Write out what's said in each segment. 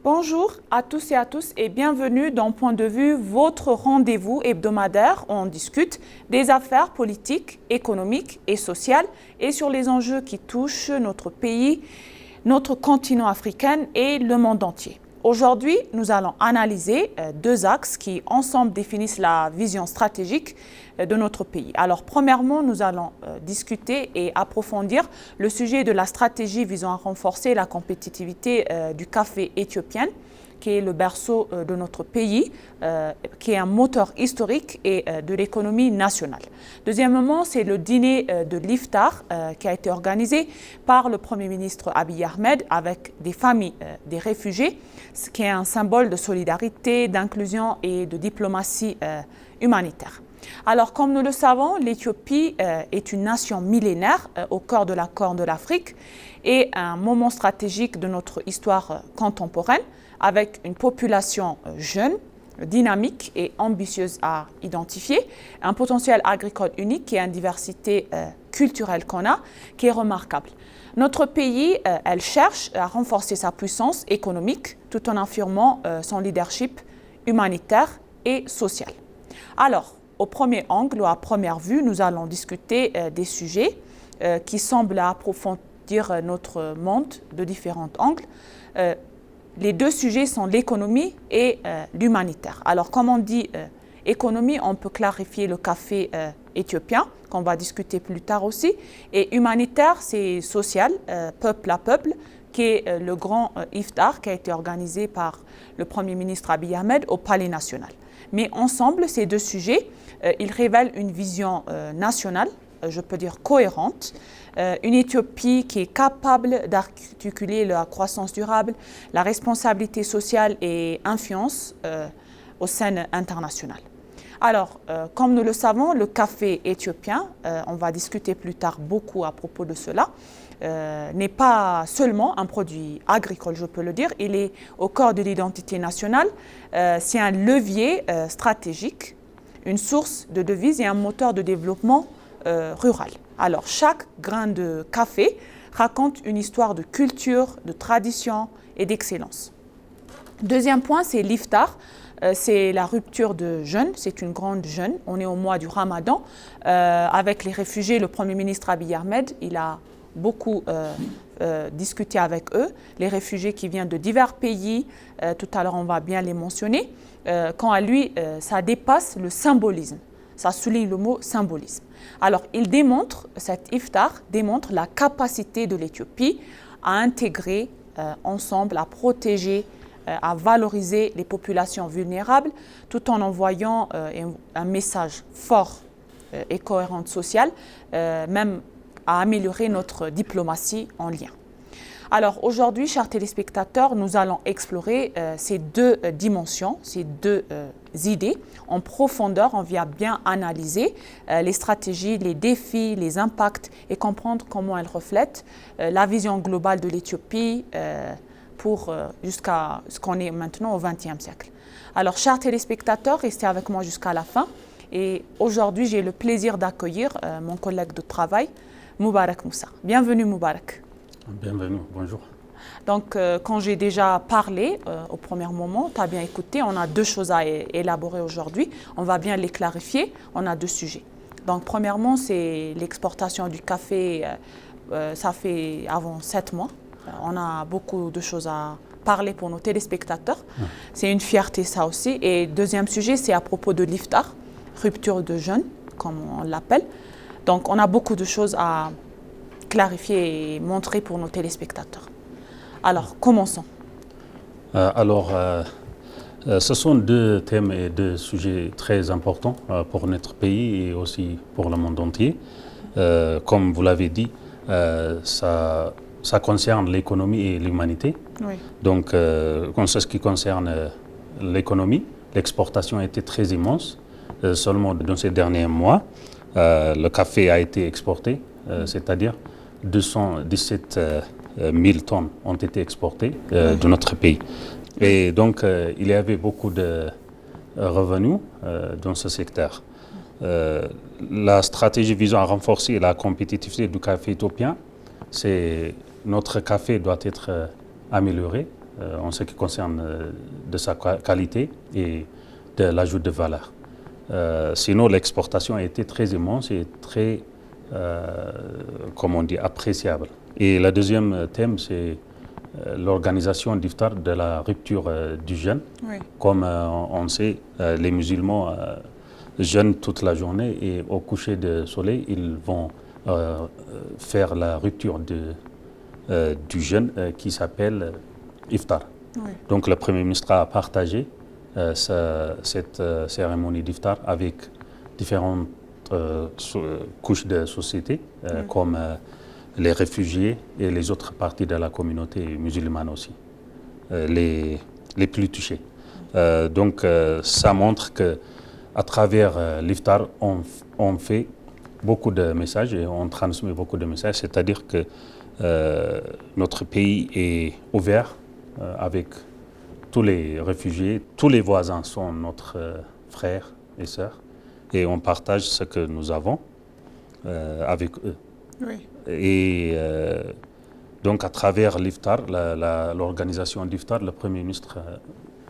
Bonjour à tous et bienvenue dans Point de vue, votre rendez-vous hebdomadaire où on discute des affaires politiques, économiques et sociales et sur les enjeux qui touchent notre pays, notre continent africain et le monde entier. Aujourd'hui, nous allons analyser deux axes qui ensemble définissent la vision stratégique de notre pays. Alors, premièrement, nous allons discuter et approfondir le sujet de la stratégie visant à renforcer la compétitivité du café éthiopien, qui est le berceau de notre pays, qui est un moteur historique et de l'économie nationale. Deuxièmement, c'est le dîner de l'Iftar qui a été organisé par le Premier ministre Abiy Ahmed avec des familles des réfugiés, ce qui est un symbole de solidarité, d'inclusion et de diplomatie humanitaire. Alors, comme nous le savons, l'Éthiopie est une nation millénaire au cœur de la Corne de l'Afrique et un moment stratégique de notre histoire contemporaine, avec une population jeune, dynamique et ambitieuse à identifier, un potentiel agricole unique et une diversité culturelle qu'on a, qui est remarquable. Notre pays, elle cherche à renforcer sa puissance économique tout en affirmant son leadership humanitaire et social. Alors, au premier angle ou à première vue, nous allons discuter des sujets qui semblent approfondir notre monde de différents angles. Les deux sujets sont l'économie et l'humanitaire. Alors, comme on dit économie, on peut clarifier le café éthiopien, qu'on va discuter plus tard aussi. Et humanitaire, c'est social, peuple à peuple, qui est le grand Iftar qui a été organisé par le Premier ministre Abiy Ahmed au Palais national. Mais ensemble, ces deux sujets, ils révèlent une vision nationale, je peux dire cohérente, une Éthiopie qui est capable d'articuler la croissance durable, la responsabilité sociale et influence aux scènes internationales. Alors, comme nous le savons, le café éthiopien, on va discuter plus tard beaucoup à propos de cela, n'est pas seulement un produit agricole, je peux le dire, il est au cœur de l'identité nationale, c'est un levier stratégique, une source de devises et un moteur de développement rural. Alors, chaque grain de café raconte une histoire de culture, de tradition et d'excellence. Deuxième point, c'est l'Iftar. C'est la rupture de jeûne, c'est une grande jeûne. On est au mois du Ramadan. Avec les réfugiés, le Premier ministre Abiy Ahmed, il a beaucoup discuté avec eux. Les réfugiés qui viennent de divers pays, tout à l'heure on va bien les mentionner. Quant à lui, ça dépasse le symbolisme. Ça souligne le mot symbolisme. Alors, cet iftar démontre la capacité de l'Éthiopie à intégrer ensemble, à protéger, à valoriser les populations vulnérables, tout en envoyant un message fort et cohérent social, même à améliorer notre diplomatie en lien. Alors aujourd'hui, chers téléspectateurs, nous allons explorer ces deux dimensions, ces deux idées en profondeur. On vient bien analyser les stratégies, les défis, les impacts et comprendre comment elles reflètent la vision globale de l'Éthiopie jusqu'à ce qu'on est maintenant au XXe siècle. Alors chers téléspectateurs, restez avec moi jusqu'à la fin. Et aujourd'hui, j'ai le plaisir d'accueillir mon collègue de travail, Moubarak Moussa. Bienvenue Moubarak. Bienvenue, bonjour. Donc, quand j'ai déjà parlé au premier moment, tu as bien écouté, on a deux choses à élaborer aujourd'hui. On va bien les clarifier, on a deux sujets. Donc, premièrement, c'est l'exportation du café, ça fait avant 7 mois. On a beaucoup de choses à parler pour nos téléspectateurs. C'est une fierté ça aussi. Et deuxième sujet, c'est à propos de l'Iftar, rupture de jeûne, comme on l'appelle. Donc, on a beaucoup de choses à clarifier et montrer pour nos téléspectateurs. Alors, commençons. Ce sont deux thèmes et deux sujets très importants pour notre pays et aussi pour le monde entier. Comme vous l'avez dit, ça concerne l'économie et l'humanité. Oui. Donc, en ce qui concerne l'économie, l'exportation a été très immense. Seulement dans ces derniers mois, le café a été exporté, c'est-à-dire 217 000 tonnes ont été exportées de notre pays. Et donc, il y avait beaucoup de revenus dans ce secteur. La stratégie visant à renforcer la compétitivité du café éthiopien, c'est notre café doit être amélioré en ce qui concerne de sa qualité et de l'ajout de valeur. Sinon, l'exportation a été très immense et très, appréciable. Et le deuxième thème, c'est l'organisation d'Iftar de la rupture du jeûne. Oui. Comme on sait, les musulmans jeûnent toute la journée et au coucher du soleil, ils vont faire la rupture du jeûne qui s'appelle Iftar. Oui. Donc le Premier ministre a partagé cette cérémonie d'Iftar avec différentes couches de société, comme les réfugiés et les autres parties de la communauté musulmane aussi, les plus touchés. Donc ça montre qu'à travers l'Iftar, on fait beaucoup de messages et on transmet beaucoup de messages, c'est-à-dire que notre pays est ouvert avec tous les réfugiés, tous les voisins sont notre frères et sœurs et on partage ce que nous avons avec eux. Oui. Et donc à travers l'Iftar, l'organisation d'Iftar, le Premier ministre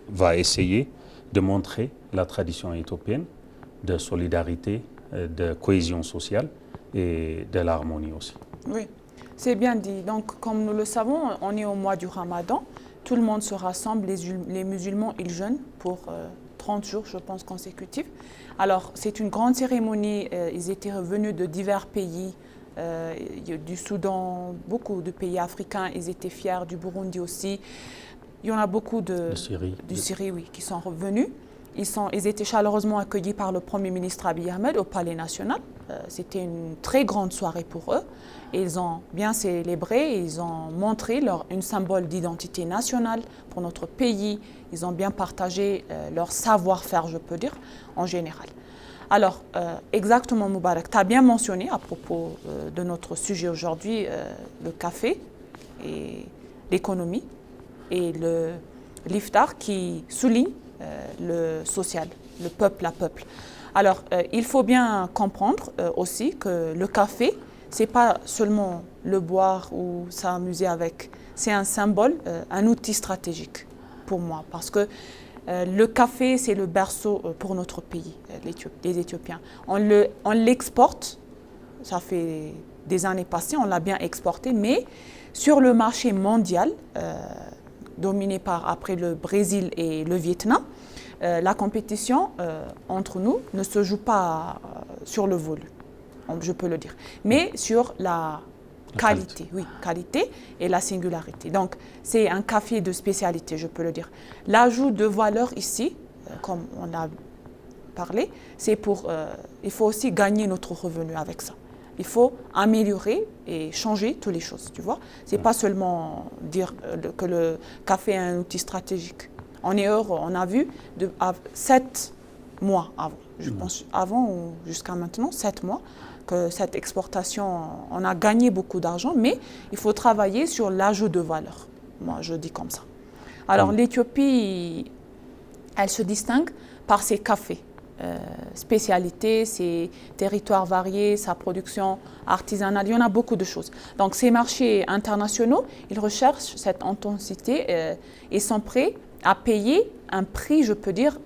va essayer de montrer la tradition éthiopienne de solidarité, de cohésion sociale et de l'harmonie aussi. Oui, c'est bien dit. Donc comme nous le savons, on est au mois du Ramadan. Tout le monde se rassemble, les musulmans, ils jeûnent pour 30 jours, je pense, consécutifs. Alors, c'est une grande cérémonie. Ils étaient revenus de divers pays, du Soudan, beaucoup de pays africains. Ils étaient fiers, du Burundi aussi. Il y en a beaucoup de Syrie, oui, qui sont revenus. Ils étaient chaleureusement accueillis par le Premier ministre Abiy Ahmed au Palais national. C'était une très grande soirée pour eux. Et ils ont bien célébré, ils ont montré un symbole d'identité nationale pour notre pays. Ils ont bien partagé leur savoir-faire, je peux dire, en général. Alors, exactement, Moubarak, tu as bien mentionné à propos de notre sujet aujourd'hui, le café et l'économie et l'Iftar qui souligne le social, le peuple à peuple. Alors, il faut bien comprendre aussi que le café, c'est pas seulement le boire ou s'amuser avec, c'est un symbole, un outil stratégique pour moi, parce que le café, c'est le berceau pour notre pays, les Éthiopiens. On l'exporte, ça fait des années passées, on l'a bien exporté, mais sur le marché mondial, dominé après le Brésil et le Vietnam, la compétition entre nous ne se joue pas sur le volume, je peux le dire, mais sur la qualité, oui, qualité et la singularité. Donc, c'est un café de spécialité, je peux le dire. L'ajout de valeur ici, comme on a parlé, c'est il faut aussi gagner notre revenu avec ça. Il faut améliorer et changer toutes les choses, tu vois. C'est pas seulement dire que le café est un outil stratégique. On est heureux, on a vu 7 mois avant, je pense, avant ou jusqu'à maintenant, 7 mois, que cette exportation, on a gagné beaucoup d'argent, mais il faut travailler sur l'ajout de valeur. Moi, je dis comme ça. Alors, l'Éthiopie, elle se distingue par ses cafés. Spécialités, ses territoires variés, sa production artisanale, il y en a beaucoup de choses. Donc ces marchés internationaux, ils recherchent cette intensité et sont prêts à payer un prix, je peux dire,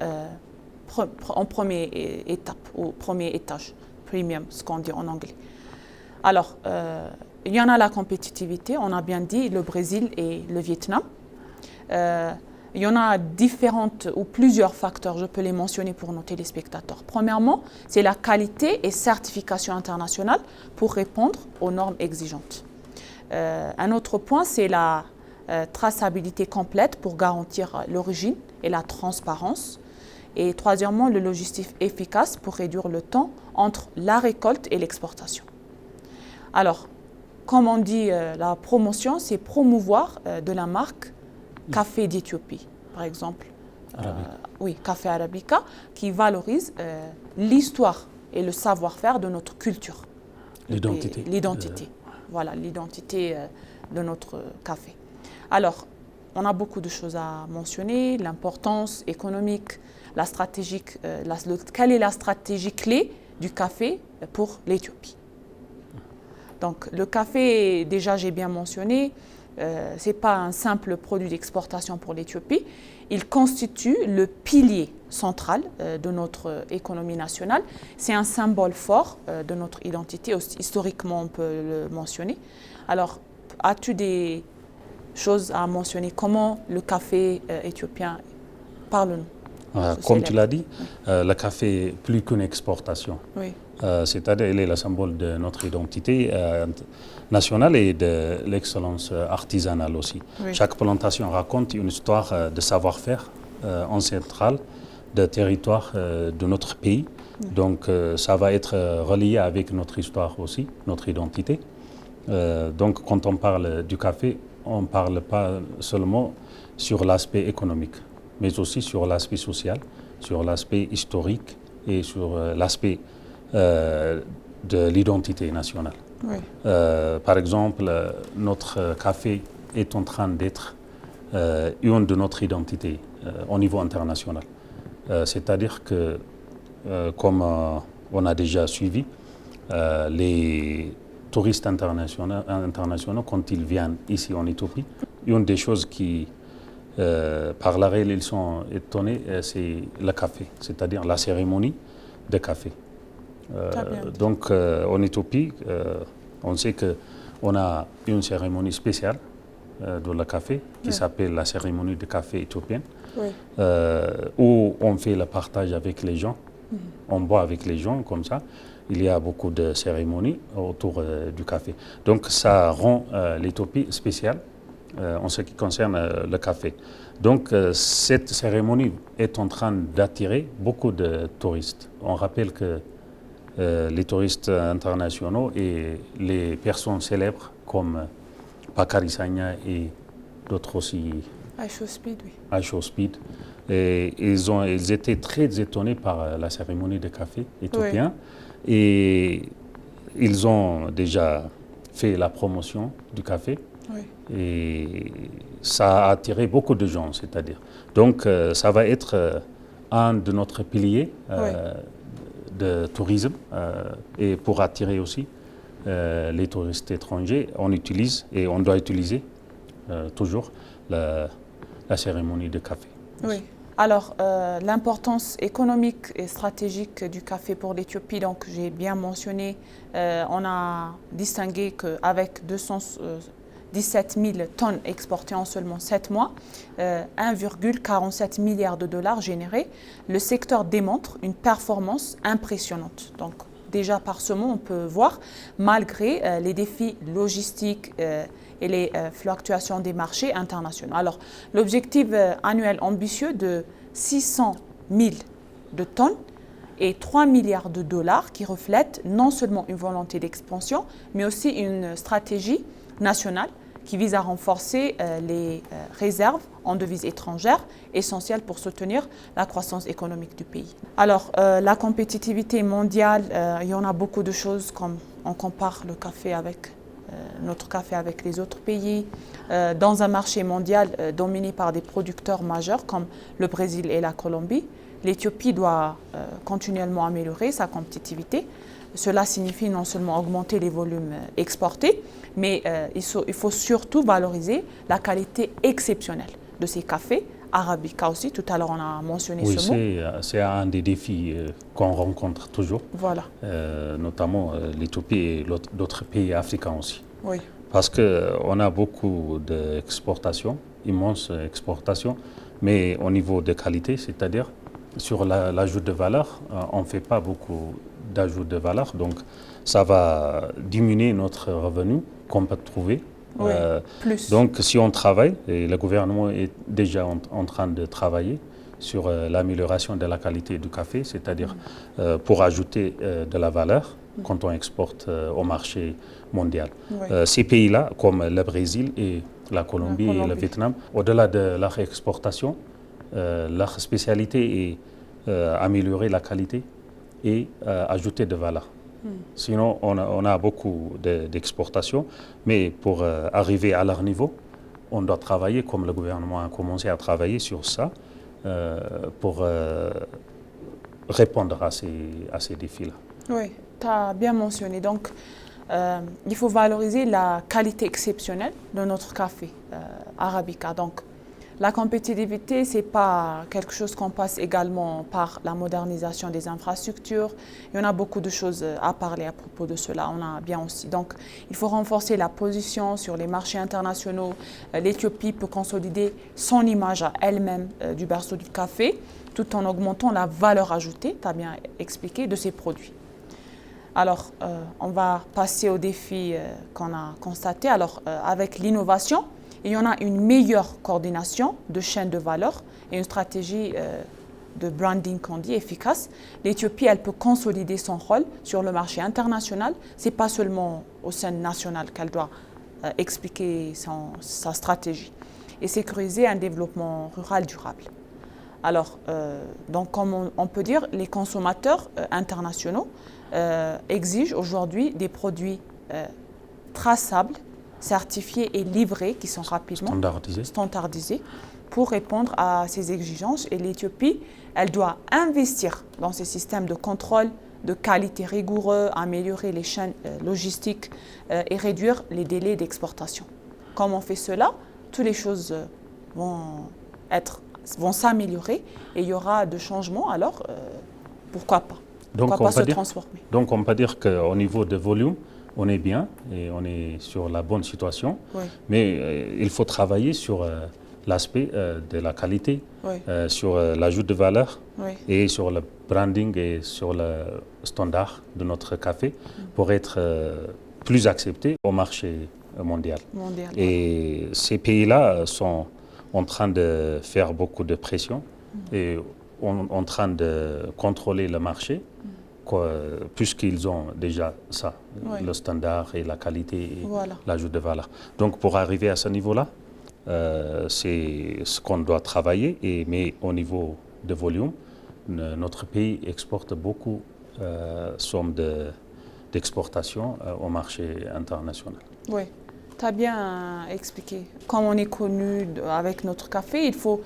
en première étape, au premier étage, premium, ce qu'on dit en anglais. Alors, il y en a la compétitivité, on a bien dit, le Brésil et le Vietnam. Il y en a différentes ou plusieurs facteurs, je peux les mentionner pour nos téléspectateurs. Premièrement, c'est la qualité et certification internationale pour répondre aux normes exigeantes. Un autre point, c'est la traçabilité complète pour garantir l'origine et la transparence. Et troisièmement, le logistique efficace pour réduire le temps entre la récolte et l'exportation. Alors, comme on dit, la promotion, c'est promouvoir de la marque Café d'Éthiopie, par exemple. Oui, Café Arabica, qui valorise l'histoire et le savoir-faire de notre culture. L'identité. L'identité. Voilà, l'identité de notre café. Alors, on a beaucoup de choses à mentionner, l'importance économique, la stratégie, quelle est la stratégie clé du café pour l'Éthiopie. Donc, le café, déjà, j'ai bien mentionné, ce n'est pas un simple produit d'exportation pour l'Éthiopie. Il constitue le pilier central de notre économie nationale. C'est un symbole fort de notre identité. Historiquement, on peut le mentionner. Alors, as-tu des choses à mentionner? Comment le café éthiopien, parle-nous. Comme tu l'as dit, le café est plus qu'une exportation. Oui. C'est-à-dire qu'il est le symbole de notre identité nationale et de l'excellence artisanale aussi. Oui. Chaque plantation raconte une histoire de savoir-faire ancestral, de territoire de notre pays. Oui. Donc ça va être relié avec notre histoire aussi, notre identité. Donc quand on parle du café, on ne parle pas seulement sur l'aspect économique, mais aussi sur l'aspect social, sur l'aspect historique et sur l'aspect de l'identité nationale. Oui. Par exemple, notre café est en train d'être une de notre identité au niveau international. C'est-à-dire que, comme on a déjà suivi, les touristes internationaux, quand ils viennent ici en Éthiopie, une des choses qui par laquelle ils sont étonnés, c'est le café, c'est-à-dire la cérémonie de café. Donc en Éthiopie, on sait qu'on a une cérémonie spéciale de le café qui s'appelle la cérémonie de café éthiopienne, où on fait le partage avec les gens, on boit avec les gens comme ça. Il y a beaucoup de cérémonies autour du café. Donc ça rend l'Éthiopie spéciale en ce qui concerne le café. Donc cette cérémonie est en train d'attirer beaucoup de touristes. On rappelle que les touristes internationaux et les personnes célèbres comme Bakary Sagna et d'autres aussi, Speed, oui. Speed, et ils étaient très étonnés par la cérémonie de café éthiopien. Oui. Et ils ont déjà fait la promotion du café. Oui. Et ça a attiré beaucoup de gens, c'est-à-dire. Donc, ça va être un de notre piliers de tourisme. Et pour attirer aussi les touristes étrangers, on utilise et on doit utiliser toujours la cérémonie de café. Oui. Alors, l'importance économique et stratégique du café pour l'Éthiopie, donc j'ai bien mentionné, on a distingué qu'avec 217 000 tonnes exportées en seulement 7 mois, 1,47 milliard de dollars générés, le secteur démontre une performance impressionnante. Donc, déjà par ce mot, on peut voir, malgré les défis logistiques et les fluctuations des marchés internationaux. Alors, l'objectif annuel ambitieux de 600 000 de tonnes et 3 milliards de dollars qui reflète non seulement une volonté d'expansion, mais aussi une stratégie nationale qui vise à renforcer les réserves en devises étrangères essentielles pour soutenir la croissance économique du pays. Alors, la compétitivité mondiale, il y en a beaucoup de choses, comme on compare le café avec notre café avec les autres pays, dans un marché mondial dominé par des producteurs majeurs comme le Brésil et la Colombie. L'Éthiopie doit continuellement améliorer sa compétitivité. Cela signifie non seulement augmenter les volumes exportés, mais il faut surtout valoriser la qualité exceptionnelle de ces cafés. Arabica aussi, tout à l'heure on a mentionné ce mot. Oui, c'est un des défis qu'on rencontre toujours, voilà. Notamment l'Éthiopie et d'autres pays africains aussi. Oui. Parce qu'on a beaucoup d'exportations, immenses exportations, mais au niveau de qualité, c'est-à-dire sur l'ajout de valeur, on ne fait pas beaucoup d'ajout de valeur, donc ça va diminuer notre revenu qu'on peut trouver. Oui, plus. Donc si on travaille, et le gouvernement est déjà en train de travailler sur l'amélioration de la qualité du café, c'est-à-dire pour ajouter de la valeur quand on exporte au marché mondial. Oui. Ces pays-là, comme le Brésil et la Colombie et le Vietnam, au-delà de leur exportation, leur spécialité est améliorer la qualité et ajouter de valeur. Sinon, on a beaucoup d'exportations, mais pour arriver à leur niveau, on doit travailler, comme le gouvernement a commencé à travailler sur ça, pour répondre à ces défis-là. Oui, tu as bien mentionné. Donc, il faut valoriser la qualité exceptionnelle de notre café Arabica. Donc, la compétitivité, ce n'est pas quelque chose qu'on passe également par la modernisation des infrastructures. Il y en a beaucoup de choses à parler à propos de cela. On a bien aussi. Donc, il faut renforcer la position sur les marchés internationaux. L'Éthiopie peut consolider son image à elle-même du berceau du café, tout en augmentant la valeur ajoutée, tu as bien expliqué, de ses produits. Alors, on va passer au défi qu'on a constaté. Alors, avec l'innovation, il y en a une meilleure coordination de chaînes de valeur et une stratégie de branding qu'on dit efficace. L'Éthiopie, elle peut consolider son rôle sur le marché international. Ce n'est pas seulement au sein national qu'elle doit expliquer sa stratégie et sécuriser un développement rural durable. Alors, donc, comme on peut dire, les consommateurs internationaux exigent aujourd'hui des produits traçables, certifiés et livrés qui sont rapidement standardisés pour répondre à ces exigences. Et l'Éthiopie, elle doit investir dans ces systèmes de contrôle de qualité rigoureux, améliorer les chaînes logistiques et réduire les délais d'exportation. Comme on fait cela, toutes les choses vont s'améliorer et il y aura de changements, alors pourquoi pas? Pourquoi pas se transformer? Donc on peut dire qu'au niveau de volume, on est bien et on est sur la bonne situation, oui. Mais il faut travailler sur l'aspect de la qualité, oui. Sur l'ajout de valeur, oui. Et sur le branding et sur le standard de notre café pour être plus accepté au marché mondial. Et ces pays-là sont en train de faire beaucoup de pression et en train de contrôler le marché. Puisqu'ils ont déjà ça, oui. Le standard et la qualité et voilà. L'ajout de valeur. Donc pour arriver à ce niveau-là, c'est ce qu'on doit travailler, mais au niveau de volume, notre pays exporte beaucoup sommes d'exportation au marché international. Oui, tu as bien expliqué. Comme on est connu avec notre café, il faut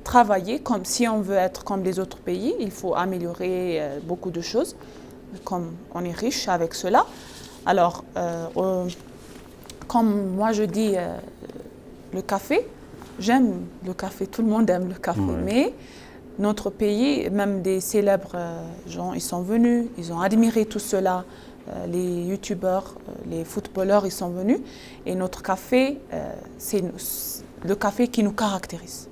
travailler comme si on veut être comme les autres pays, il faut améliorer beaucoup de choses, comme on est riche avec cela. Alors, comme moi je dis, le café, j'aime le café, tout le monde aime le café, oui. Mais notre pays, même des célèbres gens, ils sont venus, ils ont admiré tout cela, les youtubeurs, les footballeurs, ils sont venus, et notre café, c'est le café qui nous caractérise.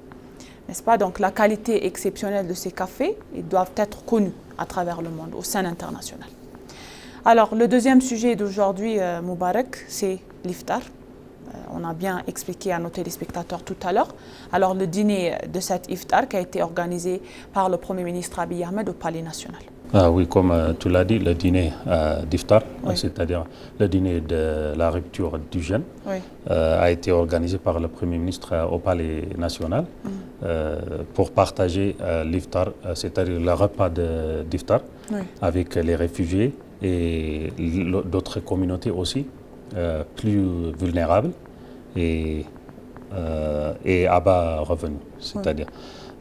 N'est-ce pas? Donc la qualité exceptionnelle de ces cafés, ils doivent être connus à travers le monde, au sein international. Alors le deuxième sujet d'aujourd'hui, Moubarak, c'est l'iftar. On a bien expliqué à nos téléspectateurs tout à l'heure. Alors le dîner de cet iftar qui a été organisé par le Premier ministre Abiy Ahmed au Palais national. Ah oui, comme tu l'as dit, le dîner d'iftar, oui. C'est-à-dire le dîner de la rupture du jeûne, oui. A été organisé par le Premier ministre au Palais national pour partager l'iftar, c'est-à-dire le repas d'iftar, oui. Avec les réfugiés et d'autres communautés aussi plus vulnérables et à bas revenus, c'est-à-dire.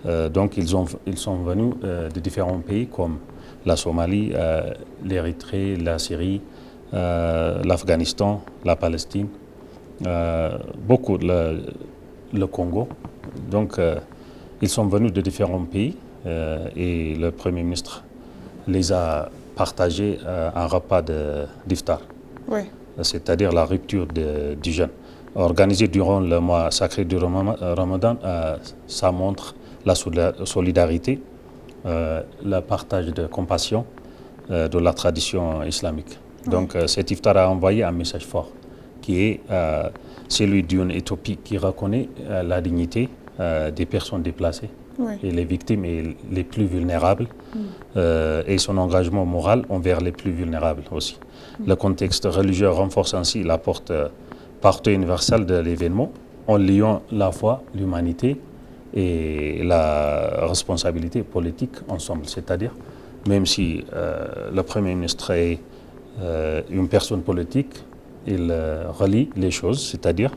Oui. Donc ils sont venus de différents pays comme la Somalie, l'Érythrée, la Syrie, l'Afghanistan, la Palestine, beaucoup, le Congo. Donc, ils sont venus de différents pays et le Premier ministre les a partagés un repas d'iftar, oui. C'est-à-dire la rupture du jeûne. Organisé durant le mois sacré du Ramadan, ça montre la solidarité, le partage de compassion de la tradition islamique. Donc cet iftar a envoyé un message fort qui est celui d'une Éthiopie qui reconnaît la dignité des personnes déplacées, oui. Et les victimes et les plus vulnérables et son engagement moral envers les plus vulnérables aussi. Le contexte religieux renforce ainsi la portée universelle de l'événement en liant la foi, l'humanité et la responsabilité politique ensemble. C'est-à-dire, même si le Premier ministre est une personne politique, il relie les choses, c'est-à-dire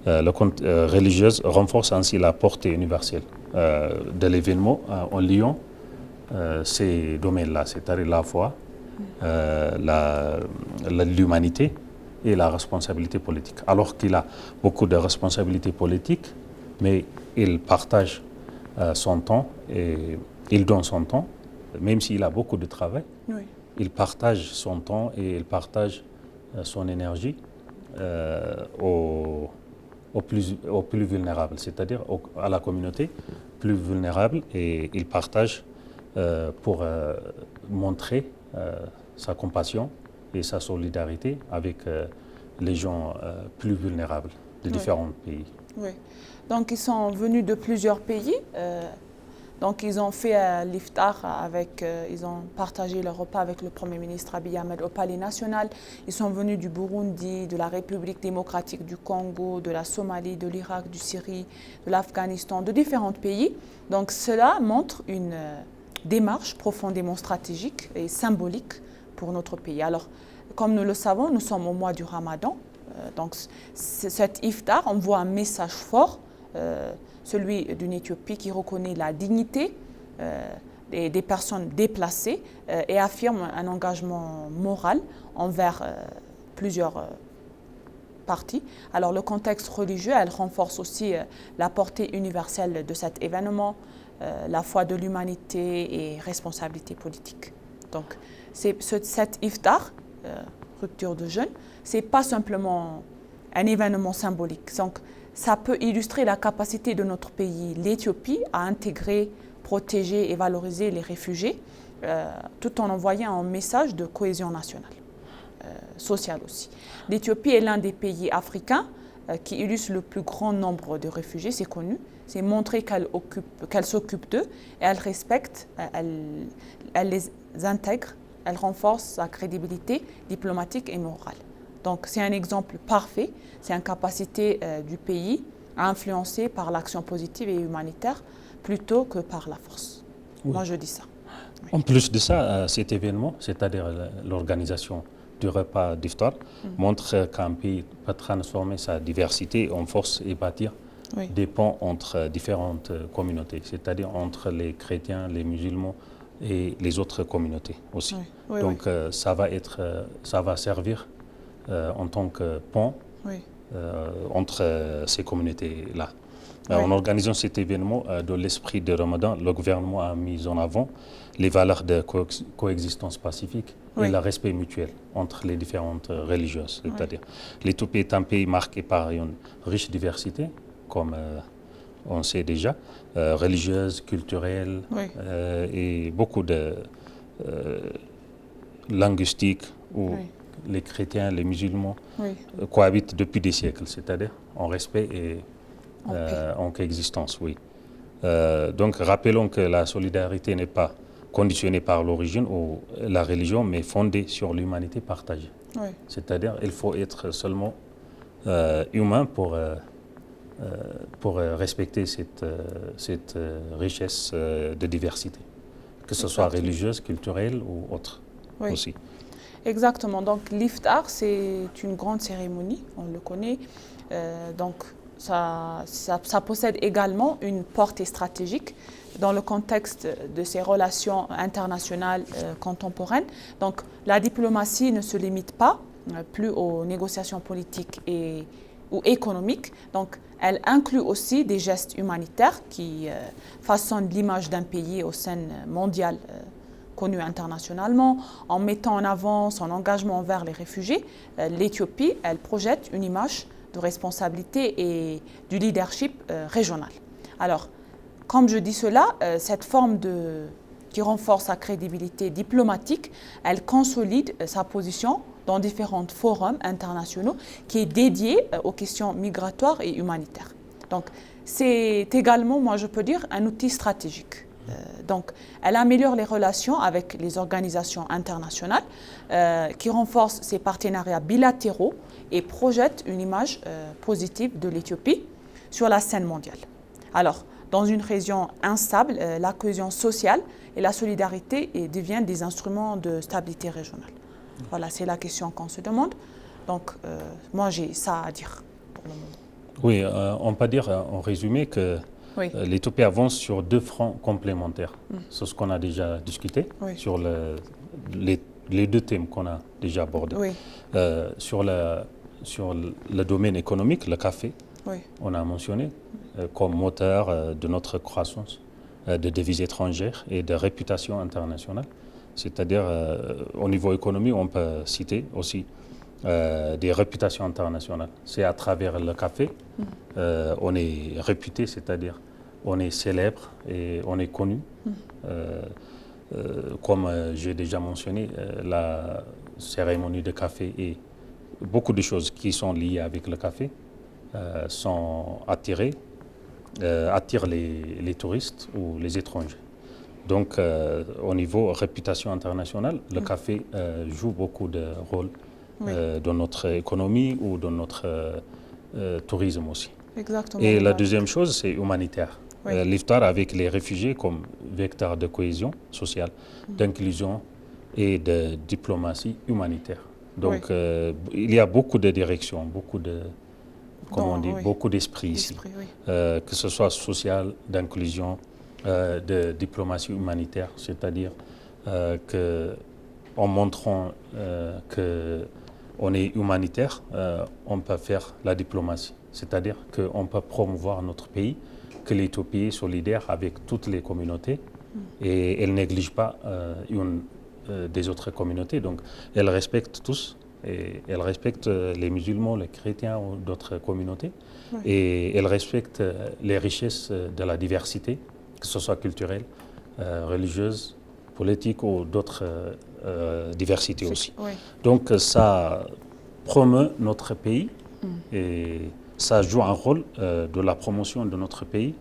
le compte religieuse renforce ainsi la portée universelle de l'événement en liant ces domaines-là, c'est-à-dire la foi, l'humanité et la responsabilité politique. Alors qu'il a beaucoup de responsabilités politiques, mais il partage son temps et il donne son temps, même s'il a beaucoup de travail. Oui. Il partage son temps et il partage son énergie aux plus vulnérables, c'est-à-dire à la communauté plus vulnérable, et il partage pour montrer sa compassion et sa solidarité avec les gens plus vulnérables de différents pays. Oui. Donc ils sont venus de plusieurs pays. Donc ils ont fait l'iftar ils ont partagé leur repas avec le Premier ministre Abiy Ahmed au Palais national. Ils sont venus du Burundi, de la République démocratique du Congo, de la Somalie, de l'Irak, du Syrie, de l'Afghanistan, de différents pays. Donc cela montre une démarche profondément stratégique et symbolique pour notre pays. Alors, comme nous le savons, nous sommes au mois du Ramadan. Donc cet iftar envoie un message fort, celui d'une Éthiopie qui reconnaît la dignité des personnes déplacées et affirme un engagement moral envers plusieurs parties. Alors le contexte religieux, elle renforce aussi la portée universelle de cet événement, la foi de l'humanité et responsabilité politique. Donc cet iftar, rupture de jeûne, c'est pas simplement un événement symbolique. Donc, ça peut illustrer la capacité de notre pays, l'Éthiopie, à intégrer, protéger et valoriser les réfugiés, tout en envoyant un message de cohésion nationale, sociale aussi. L'Éthiopie est l'un des pays africains qui illustre le plus grand nombre de réfugiés, c'est connu. C'est montrer qu'elle s'occupe d'eux et elle respecte, elle les intègre, elle renforce sa crédibilité diplomatique et morale. Donc c'est un exemple parfait, c'est une capacité du pays à influencer par l'action positive et humanitaire plutôt que par la force. Oui. Moi je dis ça. Oui. En plus de ça, cet événement, c'est-à-dire l'organisation du repas d'iftar, montre qu'un pays peut transformer sa diversité en force et bâtir des ponts entre différentes communautés, c'est-à-dire entre les chrétiens, les musulmans et les autres communautés aussi. Donc ça va servir en tant que pont entre ces communautés-là. En organisant cet événement de l'esprit de Ramadan, le gouvernement a mis en avant les valeurs de coexistence pacifique et le respect mutuel entre les différentes religieuses. C'est-à-dire, l'Éthiopie est un pays marqué par une riche diversité, comme on sait déjà, religieuse, culturelle et beaucoup de linguistique où les chrétiens, les musulmans cohabitent depuis des siècles, c'est-à-dire en respect et en coexistence. Donc rappelons que la solidarité n'est pas conditionnée par l'origine ou la religion, mais fondée sur l'humanité partagée. C'est-à-dire qu'il faut être seulement humain pour respecter cette richesse de diversité, que ce soit religieuse, culturelle ou autre aussi. Exactement. Donc l'iftar, c'est une grande cérémonie, on le connaît. Donc ça possède également une portée stratégique dans le contexte de ces relations internationales contemporaines. Donc la diplomatie ne se limite pas plus aux négociations politiques ou économiques. Donc elle inclut aussi des gestes humanitaires qui façonnent l'image d'un pays aux scènes mondiales connu internationalement. En mettant en avant son engagement envers les réfugiés, l'Éthiopie, elle projette une image de responsabilité et du leadership régional. Alors, comme je dis cela, cette forme qui renforce sa crédibilité diplomatique, elle consolide sa position dans différents forums internationaux qui est dédié aux questions migratoires et humanitaires. Donc, c'est également, moi je peux dire, un outil stratégique. Donc, elle améliore les relations avec les organisations internationales, qui renforce ses partenariats bilatéraux et projette une image positive de l'Éthiopie sur la scène mondiale. Alors, dans une région instable, la cohésion sociale et la solidarité deviennent des instruments de stabilité régionale. Voilà, c'est la question qu'on se demande. Donc, moi, j'ai ça à dire pour le moment. Oui, on peut dire en résumé que l'Éthiopie avance sur deux fronts complémentaires. C'est ce qu'on a déjà discuté sur les les deux thèmes qu'on a déjà abordés. Oui. Sur le domaine économique, le café, Oui. on a mentionné comme moteur de notre croissance de devises étrangères et de réputation internationale. C'est-à-dire, au niveau économique, on peut citer aussi des réputations internationales. C'est à travers le café, on est réputé, c'est-à-dire on est célèbre et on est connu. Comme j'ai déjà mentionné, la cérémonie de café et beaucoup de choses qui sont liées avec le café attirent les touristes ou les étrangers. Donc, au niveau réputation internationale, le café joue beaucoup de rôle dans notre économie ou dans notre tourisme aussi. Exactement. Et la deuxième chose, c'est humanitaire. Oui. L'iftar avec les réfugiés comme vecteur de cohésion sociale, d'inclusion et de diplomatie humanitaire. Donc, il y a beaucoup de directions, beaucoup de, beaucoup d'esprit ici, que ce soit social, d'inclusion, de diplomatie humanitaire, c'est-à-dire qu'en montrant qu'on est humanitaire, on peut faire la diplomatie, c'est-à-dire qu'on peut promouvoir notre pays, que l'Éthiopie est solidaire avec toutes les communautés et elle ne néglige pas une des autres communautés. Donc, elle respecte tous et elle respecte les musulmans, les chrétiens ou d'autres communautés et elle respecte les richesses de la diversité, que ce soit culturelle, religieuse, politique ou d'autres diversités aussi. Donc, ça promeut notre pays et ça joue un rôle de la promotion de notre pays.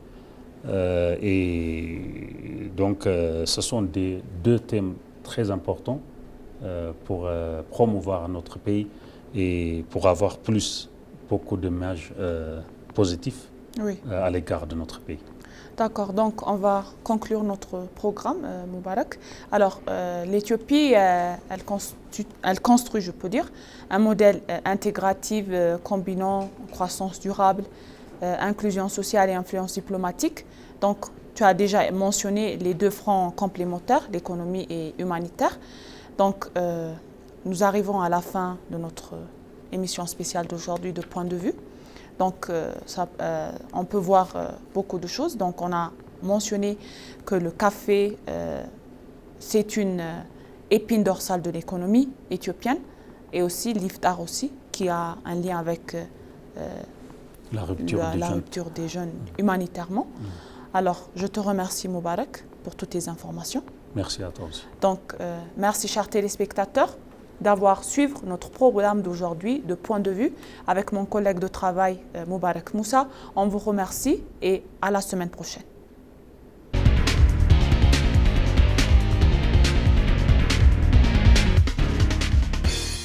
Et donc, ce sont deux thèmes très importants pour promouvoir notre pays et pour avoir beaucoup d'images positives à l'égard de notre pays. D'accord, donc on va conclure notre programme, Moubarak. Alors, l'Éthiopie, elle construit, je peux dire, un modèle intégratif combinant croissance durable, inclusion sociale et influence diplomatique. Donc, tu as déjà mentionné les deux fronts complémentaires, l'économie et humanitaire. Donc, nous arrivons à la fin de notre émission spéciale d'aujourd'hui de Point de vue. Donc, on peut voir beaucoup de choses. Donc, on a mentionné que le café, c'est une épine dorsale de l'économie éthiopienne et aussi l'iftar aussi, qui a un lien avec la rupture des jeunes humanitairement. Alors, je te remercie, Moubarak, pour toutes tes informations. Merci à toi aussi. Donc, merci, chers téléspectateurs, d'avoir suivi notre programme d'aujourd'hui de Point de vue avec mon collègue de travail Moubarak Moussa. On vous remercie et à la semaine prochaine.